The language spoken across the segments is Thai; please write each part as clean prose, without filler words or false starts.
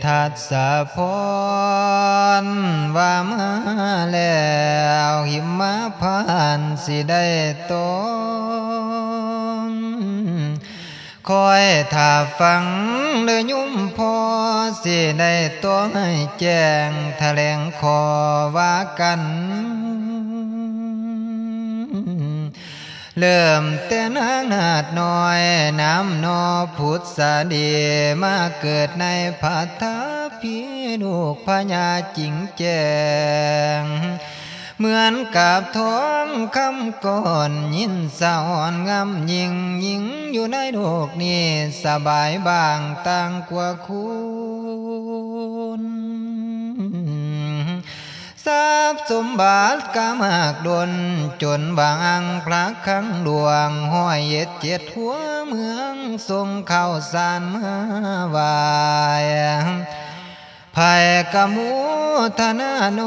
ทัสสะพรว่ามาแล้วหิมะพานสิได้ตกคอยถ้าฟังเด้อยุ่มพอสิได้ตัวให้แจ้งแถลงขอว่ากันเริ่มแต่นางนาดน้อยน้ำนอพุทธดีมาเกิดในพัทธพีลูกพญาจิงแจงเหมือนกับท้องคำก่อนยินสะอ่อนงามยิ่งอยู่ในโลกนี้สบายบางต่างกว่าคุณทรัพย์สมบัติกามากดนจนบางอังพระคังหลวงห้อยเย็ดเจ็ดหัวเมืองทรงเข้าสานมาวายภัยกมูธนาโน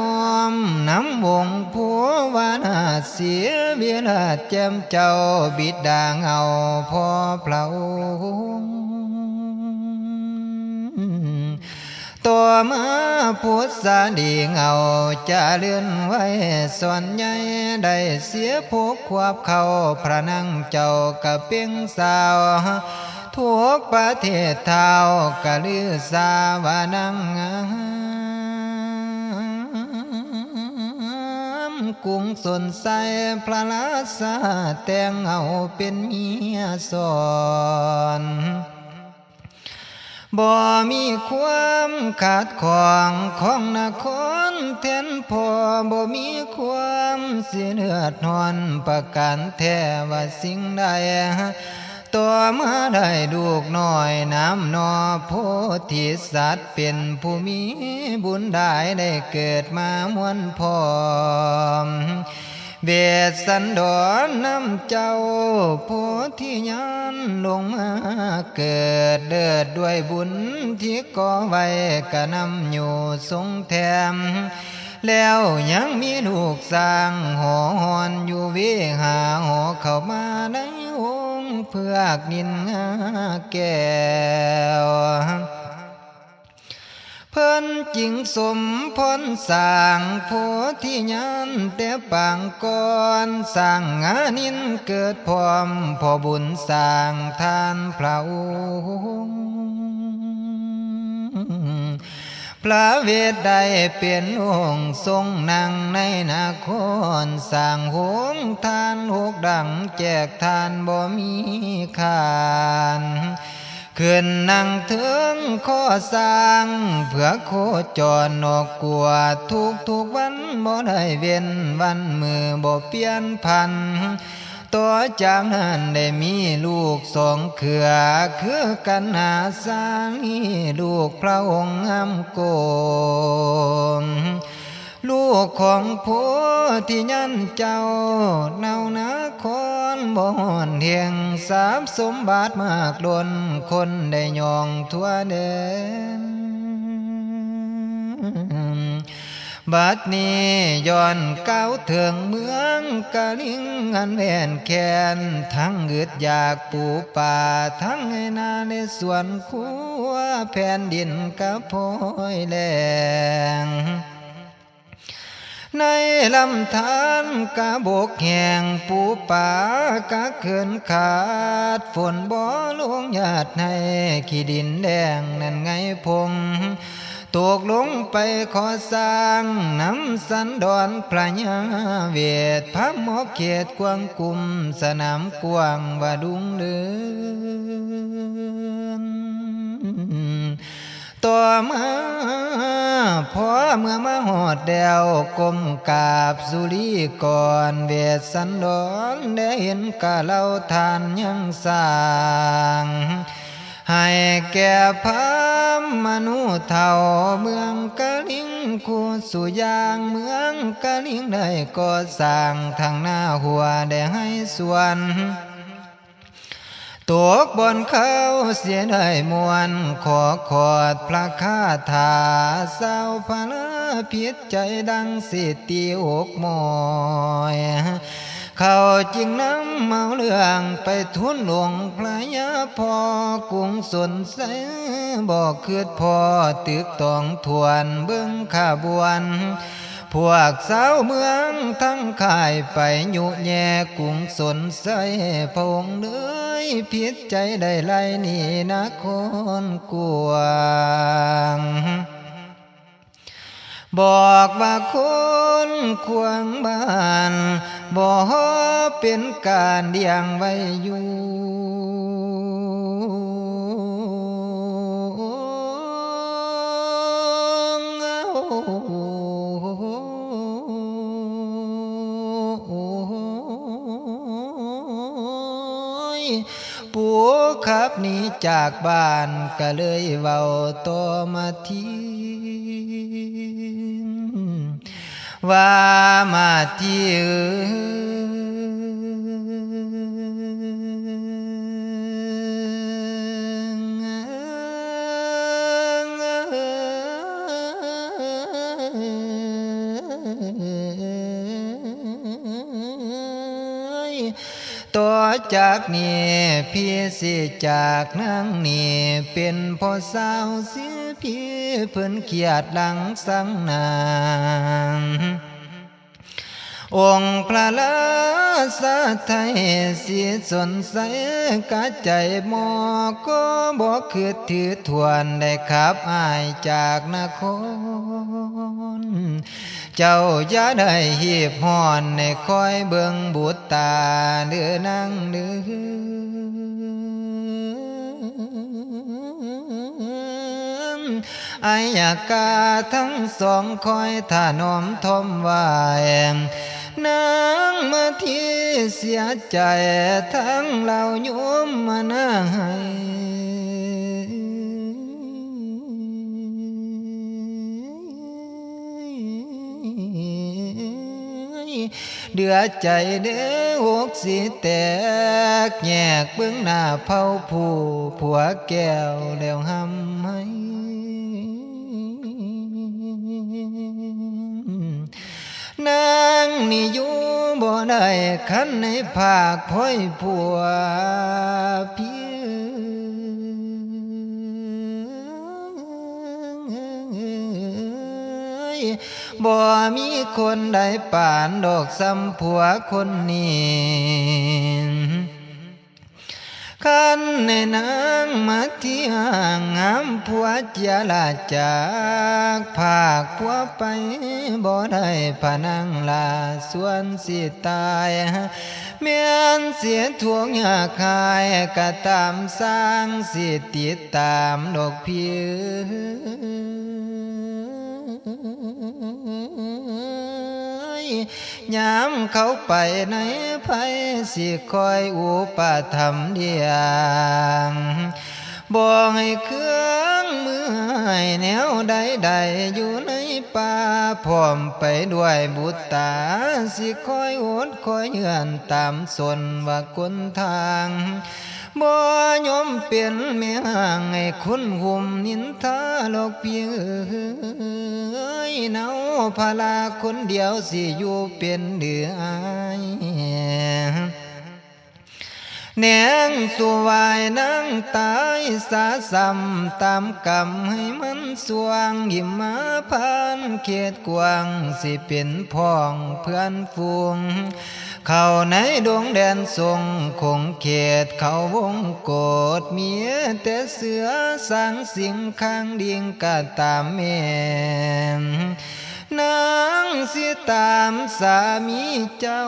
มน้ำวงผัววานาเสียเวลาแจ่มเจ้าบิดาเงาพ่อเปล่าตัวมาพุทธดีเงาจะเลื่อนไว้ส่วนใหญ่ได้เสียพกควบเข้าพระนังเจ้ากะเปียงสาวทุกประเทศเท้ากะลือสาวานังกุงสนใสพระราชาแต่งเอาเป็นเมียสอนบ่มีความขาดของของนครแทนพอบ่มีความเสียเลือดนอนประการแท้ว่าสิ่งใดตัวมาได้ลูกน้อยน้ำนอโพธิสัตว์เป็นผู้มีบุญได้เกิดมามวลพร้อมเวสสันดรน้ำเจ้าโพธิญาณลงมาเกิดเดิดด้วยบุญที่ก่อไว้กะนำอยู่ทรงแถมแล้วยังมีลูกสร้างหอหอนอยู่วิหาหอเข้ามาในองค์เพื่อกนินงาแก้วเพิ่นจิงสมพรสร้างโพธิญาณแต่ปางก่อนสร้างงานินเกิดพร้อมพอบุญสร้างทานพระองค์พระเวทได้เป็นองค์ทรงนั่งในนครสร้างหงทานหกดังแจกทานบ่มีขานขึ้นนั่งถึงข้อสร้างเพื่อโคจรนอกกลัวทุกวันบ่ได้เว้นวันมือบ่เปลี่ยนพันตัวจากนั้นได้มีลูกสองเขือคือกันนาสานีลูกพระองค์งามโกมลูกของโพธิญาณเจ้าเนานาครบ่ฮอนเฮียงทรัพย์สมบัติมากดนคนได้ยองทั่วเดินบัดนี้ย้อนก้าวเถิงเมืองกะลิงอันแว่นแค้นทั้งอึดอยากปูป่าทั้งให้นาในสวนคัวแผ่นดินกะพอยแลงในลำธารกะบกแห่งปูป่ากะเขินขาดฝนบ่ลงหยาดในขี้ดินแดงนั่นไงพงตกลงไปขอสร้างน้ำสันดอนพระยาเวทพระหมอกเขตกวางกุมสนามกว้างว่าดุงเดือนต่อมาพอเมื่อมาหอดเดวกลมกราบสุรีก่อนเวทสันดอนได้เห็นกะเล่าทานยังสร้างให้แก่พระมนุษย์เท่าเมืองกะลิงคู่สุยางเมืองกะลิงได้ก่อสร้างทางหน้าหัวได้ให้ส่วนตกบนเขาเสียได้มวนขอขอดพระคาถาเศร้าพระพิษใจดังสิตีอกมอย เขาจึงนำเมาเรื่องไปทุนหลวงพระยาพอกรุงสนใสบอกคืดพอตึกตองทวนเบื้องขบวนพวกสาวเมืองทั้งข่ายไปยุแย่กรุงสนใสพระองค์เอ้ยผิดใจได้ไรนี่นะคนกวางบอกว่าคนควงบ้านบ่เป็นการเดียงไว้อยู่ปู่ขับหนีจากบ้านก็เลยเว้าต่อมาทีว่ามาที่ต่อจากนี้พี่สิจากนางนี่เป็นพ่อสาวเสียพี่เพิ่นเกียดหลังสังนานองค์พระลาสาไทยสิสนใสกะใจหมอก็บอกคือถือทวนได้ขับอายจากนครเจ้าอย่าได้หีบห่อนในคอยเบิ่งบุตรตาเดือนั่งเดืออายากาทั้งสองคอยท่านอมทมไว้นางมาที่เสียใจทั้งเราโยมมานาให้เดือใจเด้ออกสิแตกแยกเบื้องหน้าเผาผู้ผัวแก้วแล้วหำให้นางนี่อยู่บ่ได้คันในภาคพ้อยผัวพี่บ่มีคนใดป่านดอกซ้ำผัวคนนี้คันในนางมาที่ห่างงามผัวเจียลาจากภาคผัวไปบ่ได้พะนังลาส่วนสิตายเมียนเสียทวงอยากหายก็ตามสร้างสิติดตามดอกพิวยามเขาไปในภัยสิคอยอุปถัมภ์เดียงบอกให้เครื่องมือให้แนวใดๆอยู่ในป่าพร้อมไปด้วยบุตรตาสิคอยอดคอยเยือนตามสนว่าคนทางบ่ยอมเปลี่ยนแม่ห่างให้คุณหุ่มนินทาโลกเพียงเนาพาลาคนเดียวสิอยู่เป็นเดือแนงตัววายนั่งตายสาซ้ำตามกรรมให้มันสวงหิมมาพันเขตกว้างสิเป็นพ้องเพื่อนฟูงเข้าในดวงแดนทรงคงเขตเขาวงโกดเมียแต่เสือสร้างสิ่งข้างดิ่งก็ตามแม่นางสิตามสามีเจ้า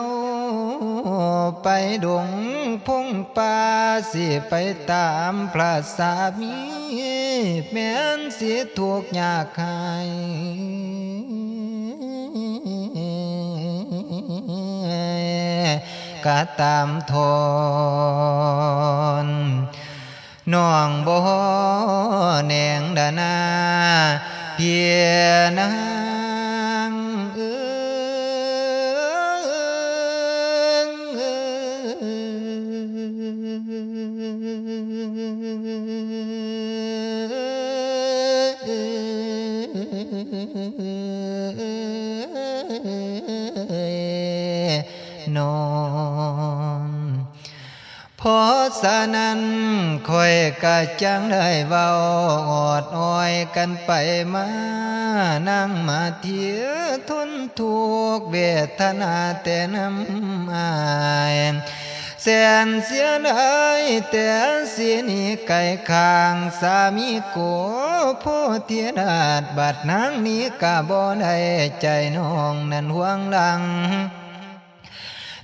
ไปดงพงป่าสิไปตามพระสามีแม้นสิถูกยากหายก็ตามทนน้องบ่แนงดานาเพียนางน้อง เพราะฉะนั้นค่อยกะจังได้เว้าออดอ้อยกันไปมานั่งมาเทียทนทุกข์เวทนาแต่น้ำอายแสนเสียดายแต่สิหนี้ไก่คางสามีโกโพธิราชบัดนางนี้กะบ่ได้ใจน้องนั้นห่วงหลัง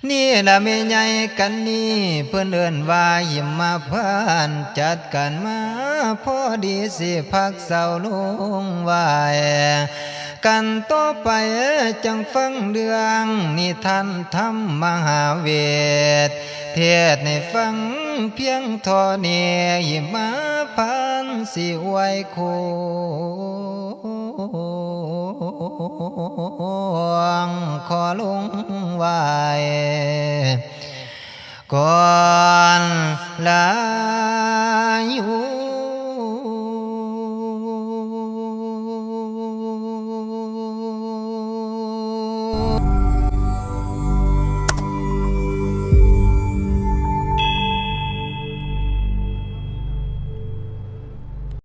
นี่ละไม่ใหญ่กันนี่เพื่อนเอิ้นว่าหิมมาพานจัดกันมาพอดีสิพักเศร้าลงไว้กันต่อไปจังฟังเรื่องนิทานธรรมมหาเวทเทศในฟังเพียงเท่านี้หิมมาพานสิไว้คงขอลงไว้ก่อนลาอยู่